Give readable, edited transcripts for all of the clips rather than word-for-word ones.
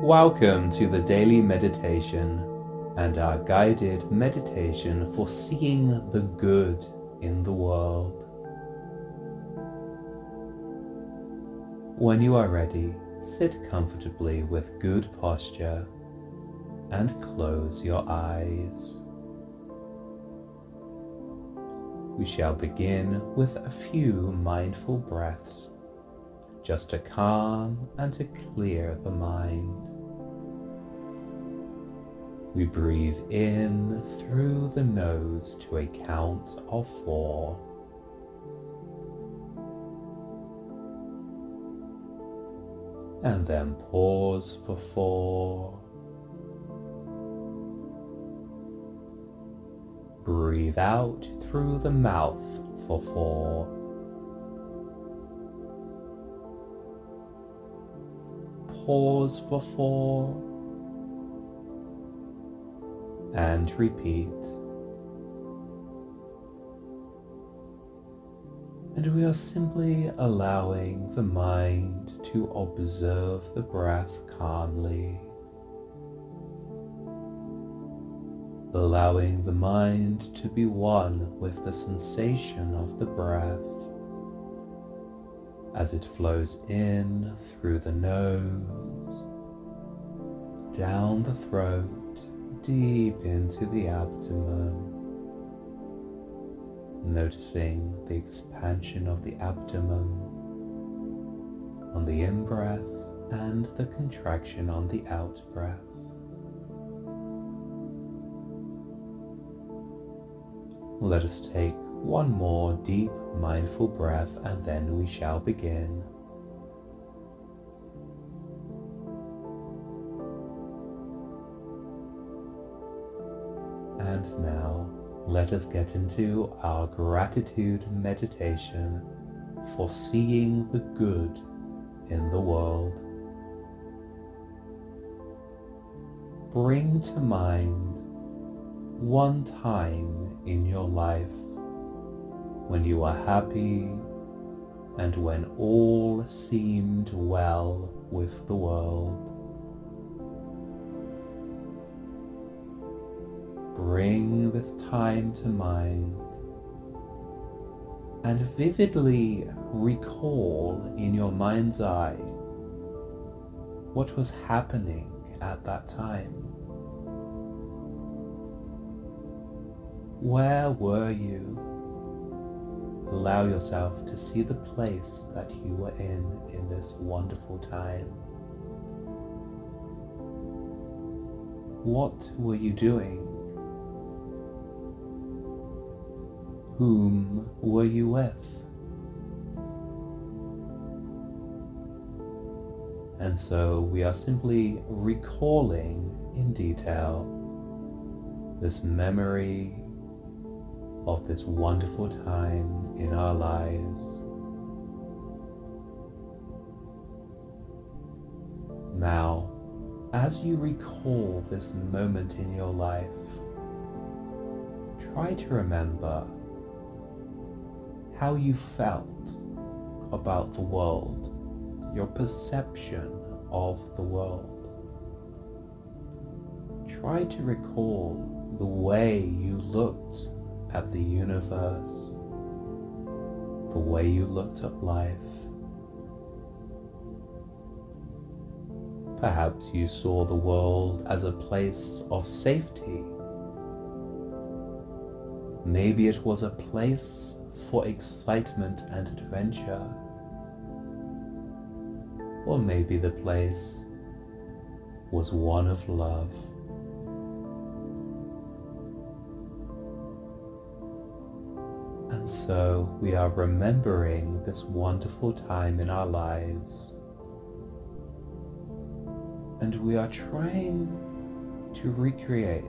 Welcome to the daily meditation and our guided meditation for seeing the good in the world. When you are ready, sit comfortably with good posture and close your eyes. We shall begin with a few mindful breaths, just to calm and to clear the mind. We breathe in through the nose to a count of 4. And then pause for 4. Breathe out through the mouth for 4. Pause for 4. And repeat. And we are simply allowing the mind to observe the breath calmly, allowing the mind to be one with the sensation of the breath as it flows in through the nose, down the throat, deep into the abdomen, noticing the expansion of the abdomen on the in-breath and the contraction on the out-breath. Let us take one more deep mindful breath and then we shall begin. And now, let us get into our gratitude meditation for seeing the good in the world. Bring to mind one time in your life when you were happy and when all seemed well with the world. Bring this time to mind and vividly recall in your mind's eye what was happening at that time. Where were you? Allow yourself to see the place that you were in this wonderful time. What were you doing? Whom were you with? And so we are simply recalling in detail this memory of this wonderful time in our lives. Now, as you recall this moment in your life, try to remember how you felt about the world, your perception of the world. Try to recall the way you looked at the universe, the way you looked at life. Perhaps you saw the world as a place of safety. Maybe it was a place for excitement and adventure. Or maybe the place was one of love. And so we are remembering this wonderful time in our lives. And we are trying to recreate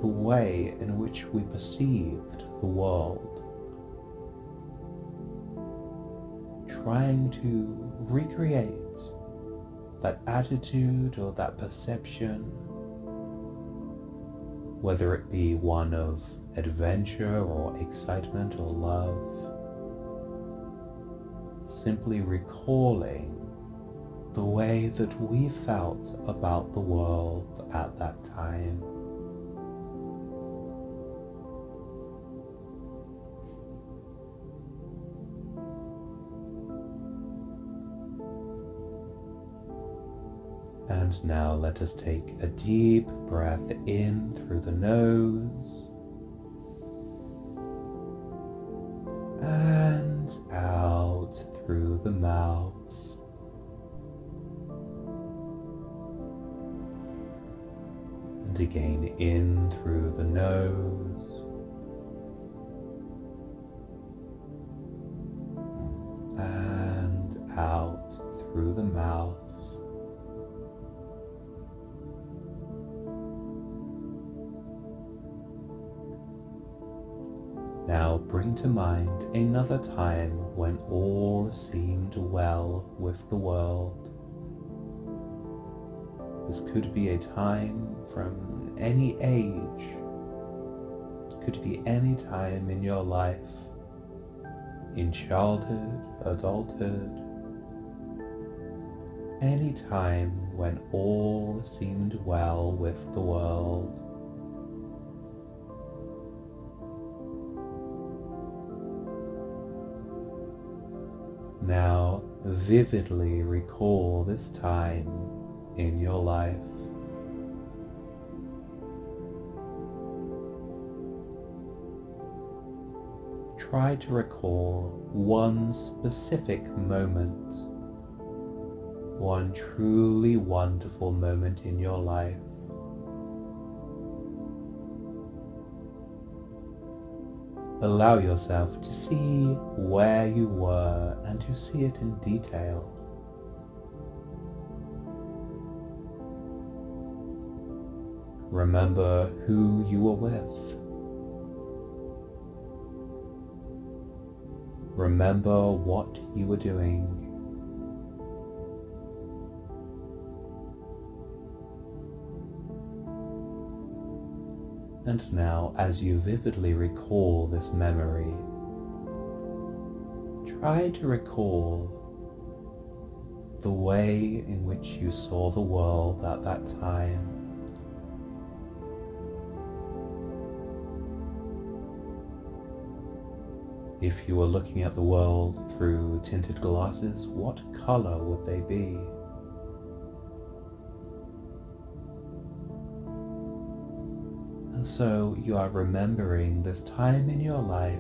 the way in which we perceived the world. Trying to recreate that attitude or that perception, whether it be one of adventure or excitement or love, simply recalling the way that we felt about the world at that time. And now let us take a deep breath in through the nose and out through the mouth. And again in through the nose and out through the mouth. Now bring to mind another time when all seemed well with the world. This could be a time from any age. It could be any time in your life, in childhood, adulthood, any time when all seemed well with the world. Now vividly recall this time in your life. Try to recall one specific moment, one truly wonderful moment in your life. Allow yourself to see where you were and to see it in detail. Remember who you were with. Remember what you were doing. And now, as you vividly recall this memory, try to recall the way in which you saw the world at that time. If you were looking at the world through tinted glasses, what color would they be? And so you are remembering this time in your life,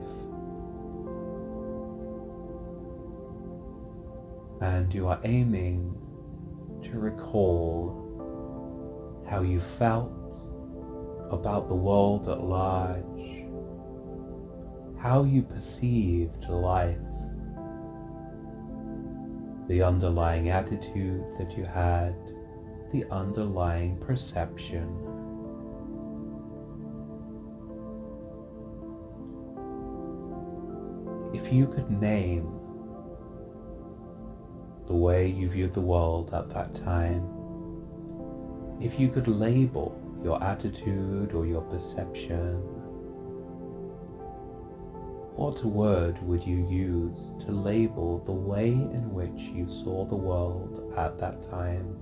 and you are aiming to recall how you felt about the world at large, how you perceived life, the underlying attitude that you had, the underlying perception. If you could name the way you viewed the world at that time, if you could label your attitude or your perception, what word would you use to label the way in which you saw the world at that time?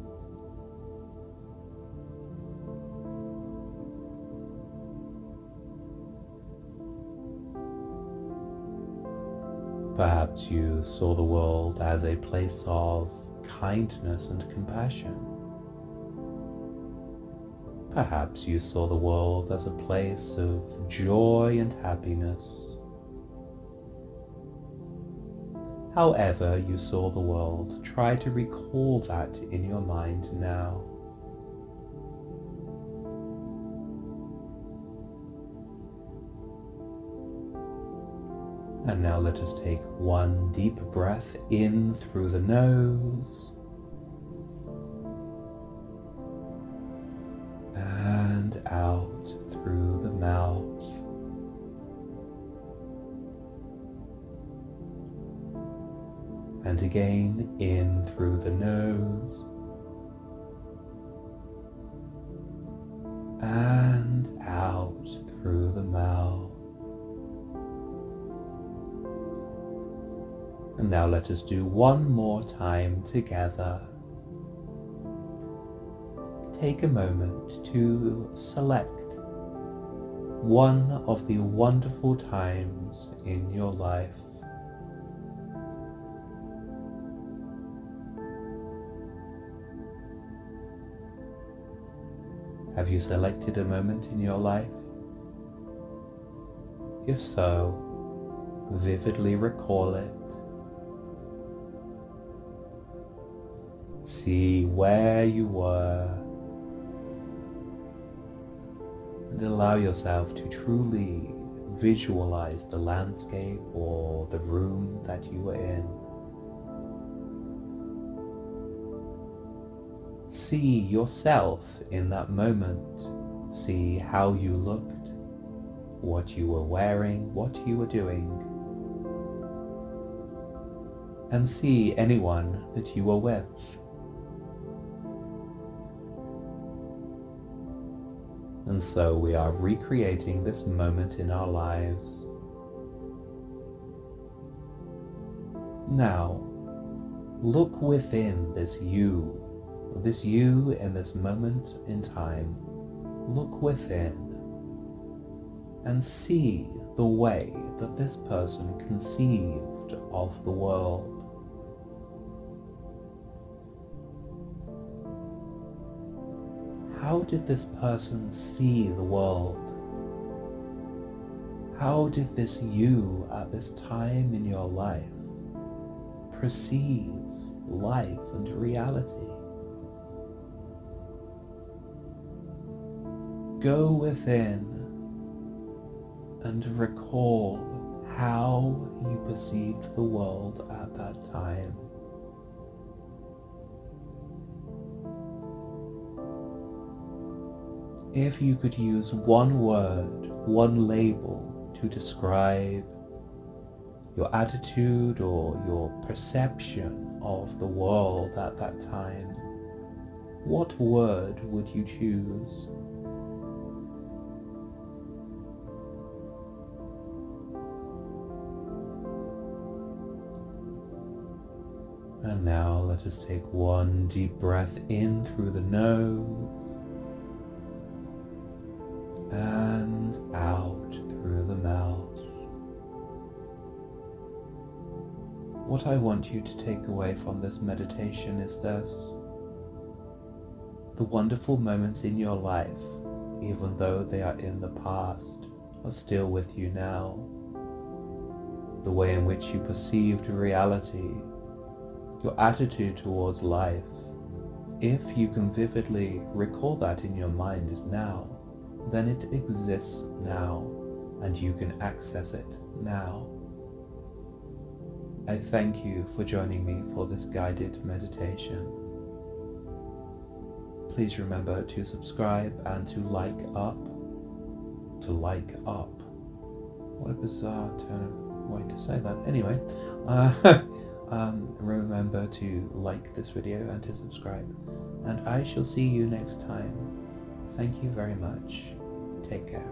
Perhaps you saw the world as a place of kindness and compassion. Perhaps you saw the world as a place of joy and happiness. However you saw the world, try to recall that in your mind now. And now let us take one deep breath in through the nose and out through the mouth. And again in through the nose and out through the mouth. And now let us do one more time together. take a moment to select one of the wonderful times in your life. Have you selected a moment in your life? If so, vividly recall it. See where you were and allow yourself to truly visualize the landscape or the room that you were in. See yourself in that moment. See how you looked, what you were wearing, what you were doing, and see anyone that you were with. And so we are recreating this moment in our lives. Now, look within this you in this moment in time. Look within and see the way that this person conceived of the world. How did this person see the world? How did this you at this time in your life perceive life and reality? Go within and recall how you perceived the world at that time. If you could use one word, one label to describe your attitude or your perception of the world at that time, what word would you choose? And now let us take one deep breath in through the nose and out through the mouth. What I want you to take away from this meditation is this: the wonderful moments in your life, even though they are in the past, are still with you now. The way in which you perceived reality, your attitude towards life, if you can vividly recall that in your mind now, then it exists now and you can access it now. I thank you for joining me for this guided meditation. Please remember to subscribe and to like up. To like up. What a bizarre turn of way to say that. Anyway, remember to like this video and to subscribe. And I shall see you next time. Thank you very much. Take care.